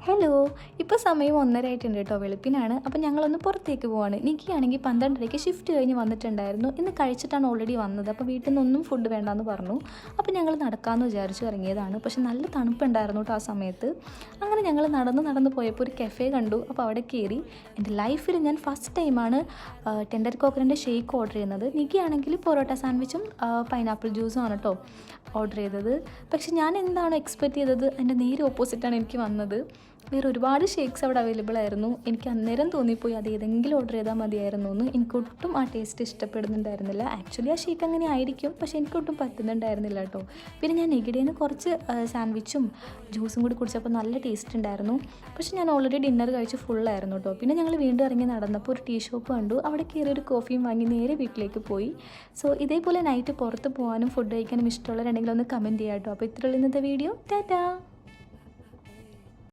Hello, ഇപ്പോൾ സമയം 1:30 ആയിട്ടുണ്ട് കേട്ടോ. വെളുപ്പിനാണ്. അപ്പോൾ ഞങ്ങളൊന്ന് പുറത്തേക്ക് പോവാണ്. നിക്കിയാണെങ്കിൽ 12:30ക്ക് ഷിഫ്റ്റ് കഴിഞ്ഞ് വന്നിട്ടുണ്ടായിരുന്നു. ഇന്ന് കഴിച്ചിട്ടാണ് ഓൾറെഡി വന്നത്. അപ്പോൾ വീട്ടിൽ നിന്നൊന്നും ഫുഡ് വേണ്ടാന്ന് പറഞ്ഞു. അപ്പോൾ ഞങ്ങൾ നടക്കാമെന്ന് വിചാരിച്ച് ഇറങ്ങിയതാണ്. പക്ഷെ നല്ല തണുപ്പുണ്ടായിരുന്നു കേട്ടോ ആ സമയത്ത്. അങ്ങനെ ഞങ്ങൾ നടന്ന് പോയപ്പോൾ ഒരു കഫേ കണ്ടു. അപ്പോൾ അവിടെ കയറി. എൻ്റെ ലൈഫിൽ ഞാൻ ഫസ്റ്റ് ടൈമാണ് ടെൻഡർ കോക്കറിൻ്റെ ഷേക്ക് ഓർഡർ ചെയ്യുന്നത്. നിക്കിയാണെങ്കിൽ പൊറോട്ട സാൻഡ്വിച്ചും പൈനാപ്പിൾ ജ്യൂസും ആണ് കേട്ടോ ഓർഡർ ചെയ്തത്. പക്ഷെ ഞാൻ എന്താണ് എക്സ്പെക്റ്റ് ചെയ്തത്, അതിൻ്റെ നേരെ ഓപ്പോസിറ്റാണ് എനിക്ക് വന്നത്. വേറെ ഒരുപാട് ഷേക്സ് അവിടെ അവൈലബിൾ ആയിരുന്നു. എനിക്ക് അന്നേരം തോന്നിപ്പോയി അത് ഏതെങ്കിലും ഓർഡർ ചെയ്താൽ മതിയായിരുന്നു എന്ന്. എനിക്കൊട്ടും ആ ടേസ്റ്റ് ഇഷ്ടപ്പെടുന്നുണ്ടായിരുന്നില്ല. ആക്ച്വലി ആ ഷേക്ക് അങ്ങനെ ആയിരിക്കും, പക്ഷേ എനിക്കൊട്ടും പറ്റുന്നുണ്ടായിരുന്നില്ല കേട്ടോ. പിന്നെ ഞാൻ നെഗിഡേന്ന് കുറച്ച് സാൻഡ്വിച്ചും ജ്യൂസും കൂടി കുടിച്ചപ്പോൾ നല്ല ടേസ്റ്റ് ഉണ്ടായിരുന്നു. പക്ഷേ ഞാൻ ഓൾറെഡി ഡിന്നർ കഴിച്ച് ഫുള്ളായിരുന്നു കേട്ടോ. പിന്നെ ഞങ്ങൾ വീണ്ടും ഇറങ്ങി നടന്നപ്പോൾ ഒരു ടീ ഷോപ്പ് കണ്ടു. അവിടെ കയറി ഒരു കോഫിയും വാങ്ങി നേരെ വീട്ടിലേക്ക് പോയി. സോ ഇതേപോലെ നൈറ്റ് പുറത്ത് പോകാനും ഫുഡ് കഴിക്കാനും ഇഷ്ടമുള്ളവരുണ്ടെങ്കിൽ ഒന്ന് കമൻറ്റ് ചെയ്യാം കേട്ടോ. അപ്പോൾ ഇത്രയുള്ള ഇന്നത്തെ വീഡിയോ. ടാറ്റാ.